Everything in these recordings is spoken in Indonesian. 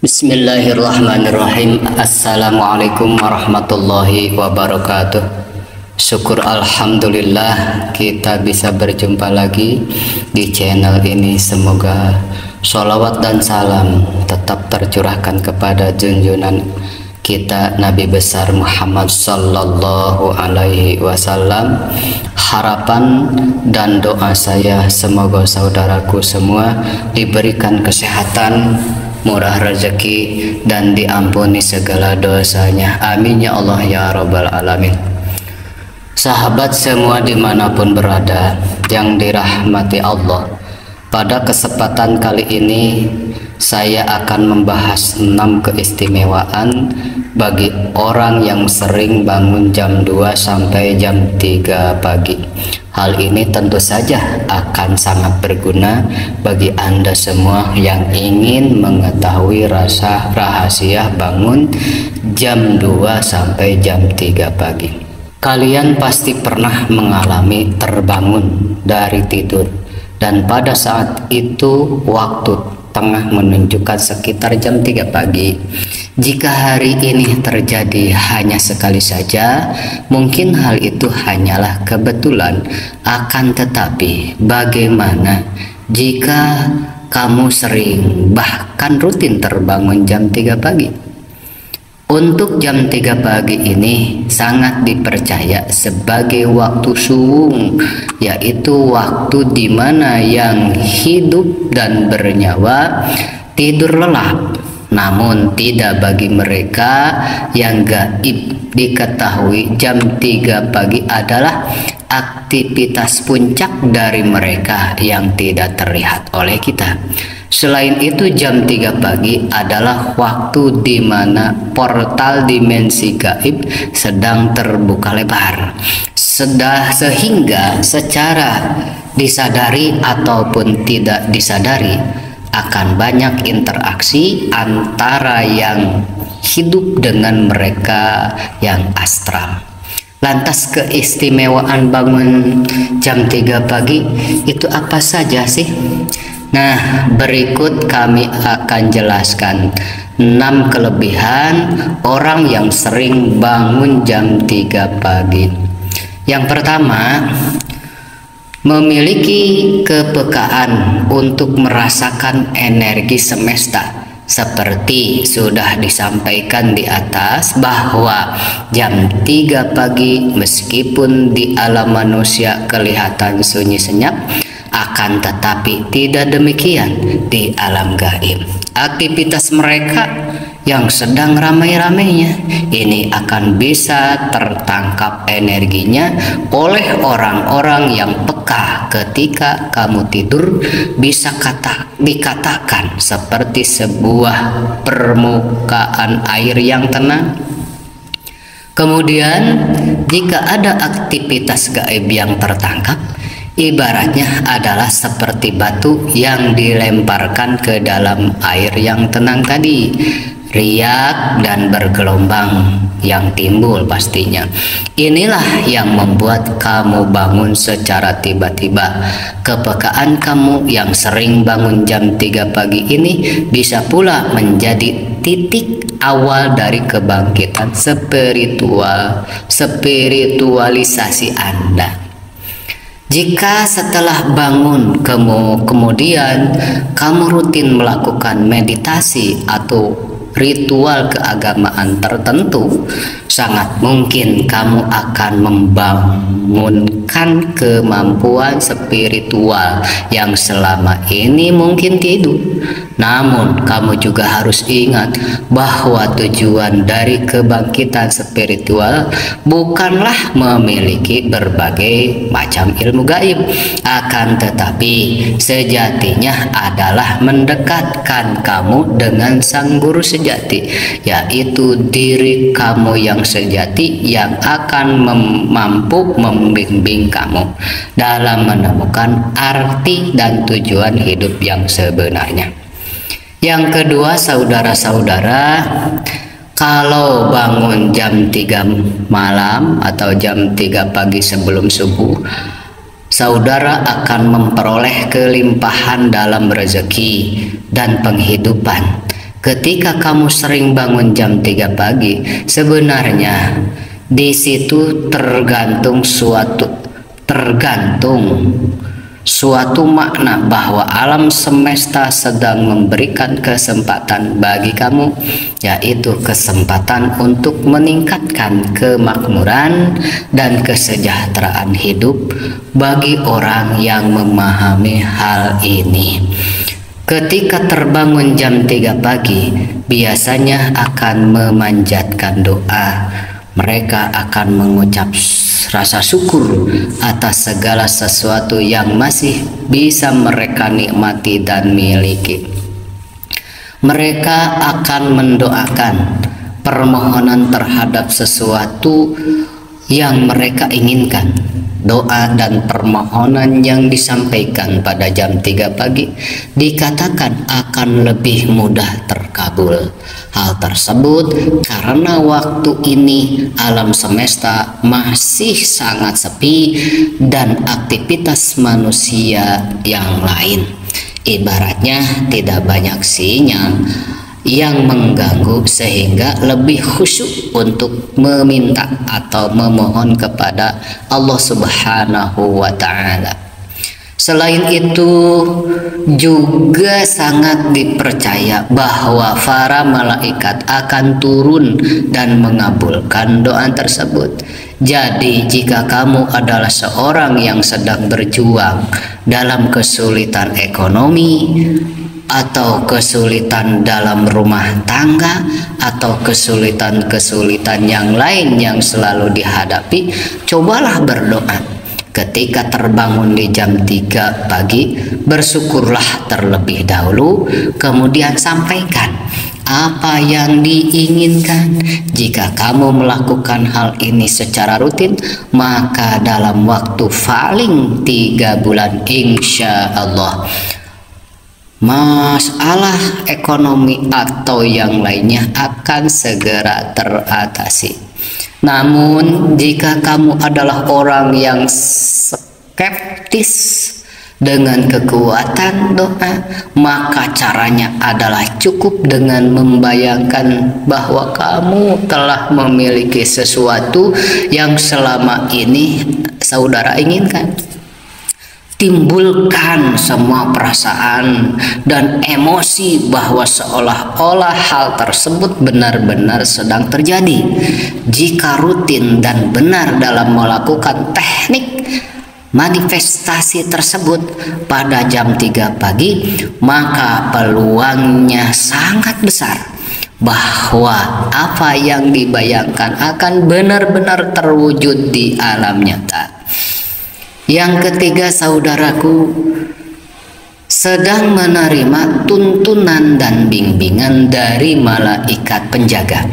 Bismillahirrahmanirrahim. Assalamualaikum warahmatullahi wabarakatuh. Syukur alhamdulillah kita bisa berjumpa lagi di channel ini. Semoga sholawat dan salam tetap tercurahkan kepada junjungan kita Nabi besar Muhammad sallallahu alaihi wasallam. Harapan dan doa saya semoga saudaraku semua diberikan kesehatan, murah rezeki, dan diampuni segala dosanya. Amin ya Allah ya rabbal alamin. Sahabat semua dimanapun berada yang dirahmati Allah, pada kesempatan kali ini saya akan membahas 6 keistimewaan bagi orang yang sering bangun jam 2 sampai jam 3 pagi. Hal ini tentu saja akan sangat berguna bagi Anda semua yang ingin mengetahui rahasia bangun jam 2 sampai jam 3 pagi. Kalian pasti pernah mengalami terbangun dari tidur, dan pada saat itu waktu tengah menunjukkan sekitar jam 3 pagi. Jika hari ini terjadi hanya sekali saja, mungkin hal itu hanyalah kebetulan. Akan tetapi, bagaimana jika kamu sering bahkan rutin terbangun jam 3 pagi? Untuk jam 3 pagi ini sangat dipercaya sebagai waktu suwung, yaitu waktu di mana yang hidup dan bernyawa tidur lelap. Namun tidak bagi mereka yang gaib. Diketahui jam 3 pagi adalah aktivitas puncak dari mereka yang tidak terlihat oleh kita. Selain itu, jam 3 pagi adalah waktu di mana portal dimensi gaib sedang terbuka lebar. Sehingga secara disadari ataupun tidak disadari akan banyak interaksi antara yang hidup dengan mereka yang astral. Lantas keistimewaan bangun jam 3 pagi itu apa saja sih? Nah, berikut kami akan jelaskan 6 kelebihan orang yang sering bangun jam 3 pagi. Yang pertama, memiliki kepekaan untuk merasakan energi semesta. Seperti sudah disampaikan di atas bahwa jam 3 pagi meskipun di alam manusia kelihatan sunyi senyap, akan tetapi tidak demikian di alam gaib. Aktivitas mereka yang sedang ramai-ramainya ini akan bisa tertangkap energinya oleh orang-orang yang peka. Ketika kamu tidur, bisa dikatakan seperti sebuah permukaan air yang tenang. Kemudian jika ada aktivitas gaib yang tertangkap, ibaratnya adalah seperti batu yang dilemparkan ke dalam air yang tenang tadi. Riak dan bergelombang yang timbul pastinya. Inilah yang membuat kamu bangun secara tiba-tiba. Kepekaan kamu yang sering bangun jam 3 pagi ini bisa pula menjadi titik awal dari kebangkitan spiritualisasi Anda. Jika setelah bangun kemudian kamu rutin melakukan meditasi atau ritual keagamaan tertentu, sangat mungkin kamu akan membangunkan kemampuan spiritual yang selama ini mungkin tidur. Namun kamu juga harus ingat bahwa tujuan dari kebangkitan spiritual bukanlah memiliki berbagai macam ilmu gaib, akan tetapi sejatinya adalah mendekatkan kamu dengan sang guru sejati, yaitu diri kamu yang sejati yang akan mampu membimbing kamu dalam menemukan arti dan tujuan hidup yang sebenarnya. Yang kedua, saudara-saudara, kalau bangun jam 3 malam atau jam 3 pagi sebelum subuh, saudara akan memperoleh kelimpahan dalam rezeki dan penghidupan. Ketika kamu sering bangun jam 3 pagi, sebenarnya di situ tergantung suatu makna bahwa alam semesta sedang memberikan kesempatan bagi kamu, yaitu kesempatan untuk meningkatkan kemakmuran dan kesejahteraan hidup bagi orang yang memahami hal ini. Ketika terbangun jam 3 pagi, biasanya akan memanjatkan doa. Mereka akan mengucap rasa syukur atas segala sesuatu yang masih bisa mereka nikmati dan miliki. Mereka akan mendoakan permohonan terhadap sesuatu yang mereka inginkan. Doa dan permohonan yang disampaikan pada jam 3 pagi dikatakan akan lebih mudah terkabul. Hal tersebut karena waktu ini alam semesta masih sangat sepi dan aktivitas manusia yang lain. Ibaratnya tidak banyak sinyal yang mengganggu sehingga lebih khusyuk untuk meminta atau memohon kepada Allah Subhanahu wa Ta'ala. Selain itu juga sangat dipercaya bahwa para malaikat akan turun dan mengabulkan doa tersebut. Jadi jika kamu adalah seorang yang sedang berjuang dalam kesulitan ekonomi, atau kesulitan dalam rumah tangga, atau kesulitan-kesulitan yang lain yang selalu dihadapi, cobalah berdoa. Ketika terbangun di jam 3 pagi, bersyukurlah terlebih dahulu, kemudian sampaikan apa yang diinginkan. Jika kamu melakukan hal ini secara rutin, maka dalam waktu paling 3 bulan insya Allah masalah ekonomi atau yang lainnya akan segera teratasi. Namun jika kamu adalah orang yang skeptis dengan kekuatan doa, maka caranya adalah cukup dengan membayangkan bahwa kamu telah memiliki sesuatu yang selama ini saudara inginkan. Timbulkan semua perasaan dan emosi bahwa seolah-olah hal tersebut benar-benar sedang terjadi. Jika rutin dan benar dalam melakukan teknik manifestasi tersebut pada jam 3 pagi, maka peluangnya sangat besar bahwa apa yang dibayangkan akan benar-benar terwujud di alam nyata. Yang ketiga, saudaraku, sedang menerima tuntunan dan bimbingan dari malaikat penjaga.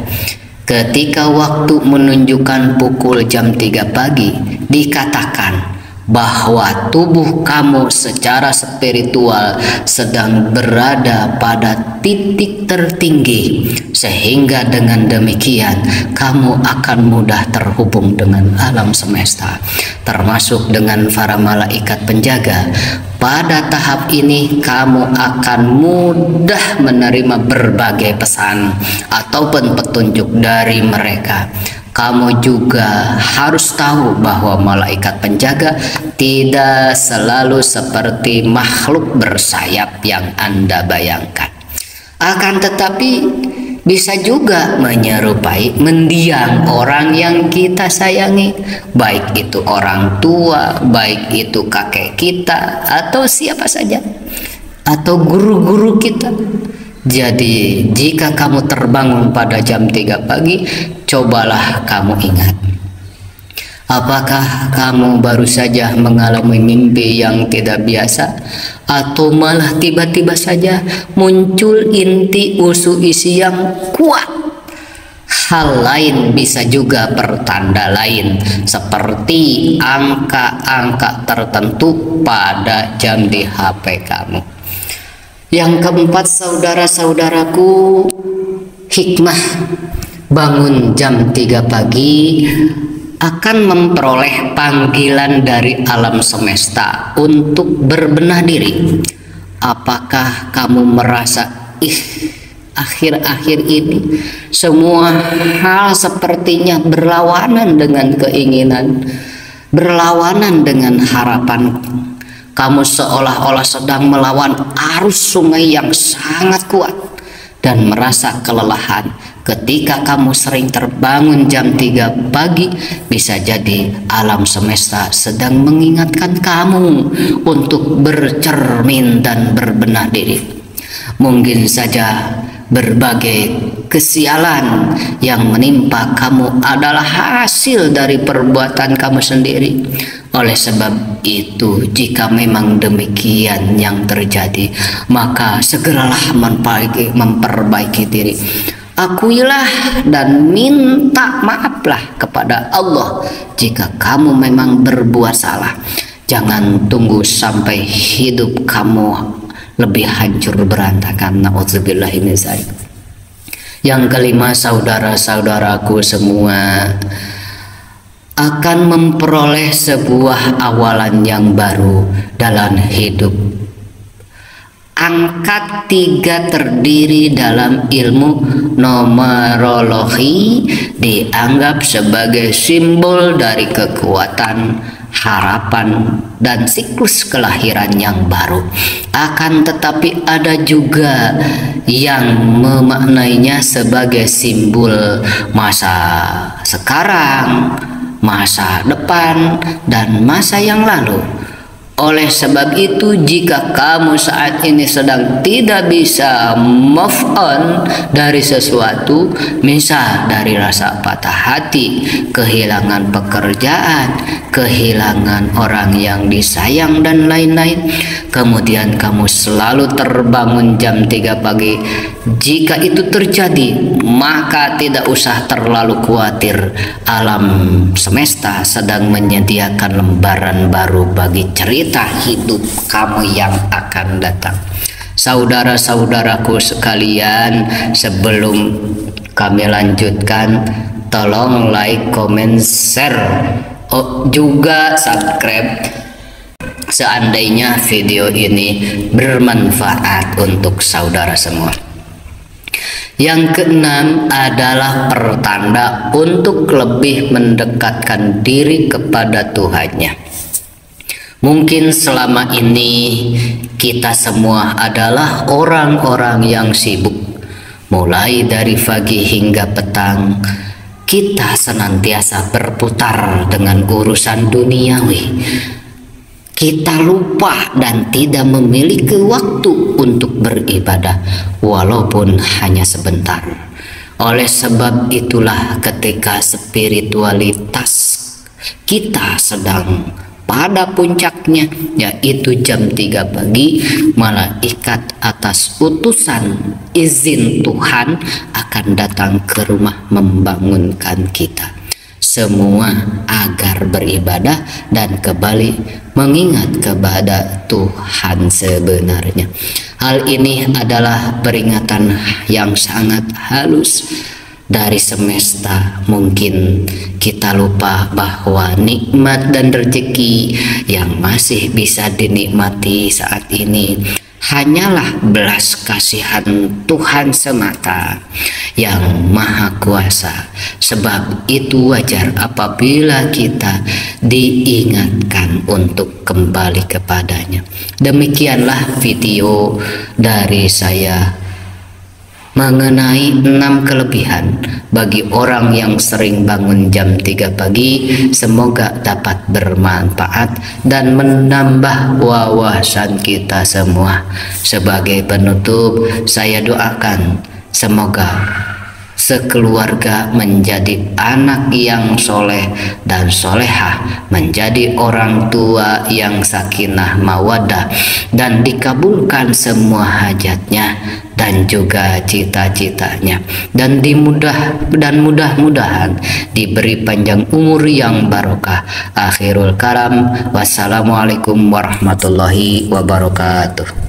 Ketika waktu menunjukkan pukul jam 3 pagi, dikatakan bahwa tubuh kamu secara spiritual sedang berada pada titik tertinggi, sehingga dengan demikian kamu akan mudah terhubung dengan alam semesta, termasuk dengan para malaikat penjaga. Pada tahap ini kamu akan mudah menerima berbagai pesan ataupun petunjuk dari mereka. Kamu juga harus tahu bahwa malaikat penjaga tidak selalu seperti makhluk bersayap yang Anda bayangkan. Akan tetapi bisa juga menyerupai mendiang orang yang kita sayangi, baik itu orang tua, baik itu kakek kita, atau siapa saja, atau guru-guru kita. Jadi jika kamu terbangun pada jam 3 pagi, cobalah kamu ingat, apakah kamu baru saja mengalami mimpi yang tidak biasa, atau malah tiba-tiba saja muncul inti usul isi yang kuat. Hal lain bisa juga pertanda lain, seperti angka-angka tertentu pada jam di HP kamu. Yang keempat, saudara-saudaraku, hikmah bangun jam 3 pagi akan memperoleh panggilan dari alam semesta untuk berbenah diri. Apakah kamu merasa akhir-akhir ini semua hal sepertinya berlawanan dengan keinginan, berlawanan dengan harapan. Kamu seolah-olah sedang melawan arus sungai yang sangat kuat dan merasa kelelahan. Ketika kamu sering terbangun jam 3 pagi, bisa jadi alam semesta sedang mengingatkan kamu untuk bercermin dan berbenah diri. Mungkin saja berbagai kesialan yang menimpa kamu adalah hasil dari perbuatan kamu sendiri. Oleh sebab itu, jika memang demikian yang terjadi, maka segeralah memperbaiki diri. Akuilah dan minta maaflah kepada Allah jika kamu memang berbuat salah. Jangan tunggu sampai hidup kamu lebih hancur berantakan. Na'udzubillahi min dzalik. Yang kelima, saudara-saudaraku semua akan memperoleh sebuah awalan yang baru dalam hidup. Angka 3 terdiri dalam ilmu numerologi dianggap sebagai simbol dari kekuatan, harapan, dan siklus kelahiran yang baru. Akan tetapi ada juga yang memaknainya sebagai simbol masa sekarang, masa depan, dan masa yang lalu. Oleh sebab itu, jika kamu saat ini sedang tidak bisa move on dari sesuatu, misal dari rasa patah hati, kehilangan pekerjaan, kehilangan orang yang disayang, dan lain-lain, kemudian kamu selalu terbangun jam 3 pagi, jika itu terjadi, maka tidak usah terlalu khawatir. Alam semesta sedang menyediakan lembaran baru bagi cerita hidup kamu yang akan datang. Saudara-saudaraku sekalian, sebelum kami lanjutkan, tolong like, comment, share, juga subscribe seandainya video ini bermanfaat untuk saudara semua. Yang keenam adalah pertanda untuk lebih mendekatkan diri kepada Tuhannya. Mungkin selama ini kita semua adalah orang-orang yang sibuk. Mulai dari pagi hingga petang, kita senantiasa berputar dengan urusan duniawi. Kita lupa dan tidak memiliki waktu untuk beribadah, walaupun hanya sebentar. Oleh sebab itulah, ketika spiritualitas kita sedang pada puncaknya, yaitu jam 3 pagi, malaikat atas utusan izin Tuhan akan datang ke rumah membangunkan kita semua agar beribadah dan kembali mengingat kepada Tuhan sebenarnya. Hal ini adalah peringatan yang sangat halus dari semesta. Mungkin kita lupa bahwa nikmat dan rezeki yang masih bisa dinikmati saat ini hanyalah belas kasihan Tuhan semata yang Maha Kuasa. Sebab itu wajar apabila kita diingatkan untuk kembali kepadanya. Demikianlah video dari saya mengenai 6 kelebihan bagi orang yang sering bangun jam 3 pagi. Semoga dapat bermanfaat dan menambah wawasan kita semua. Sebagai penutup, saya doakan semoga sekeluarga menjadi anak yang soleh dan solehah, menjadi orang tua yang sakinah mawaddah, dan dikabulkan semua hajatnya dan juga cita-citanya, dan mudah-mudahan diberi panjang umur yang barokah. Akhirul kalam, wassalamualaikum warahmatullahi wabarakatuh.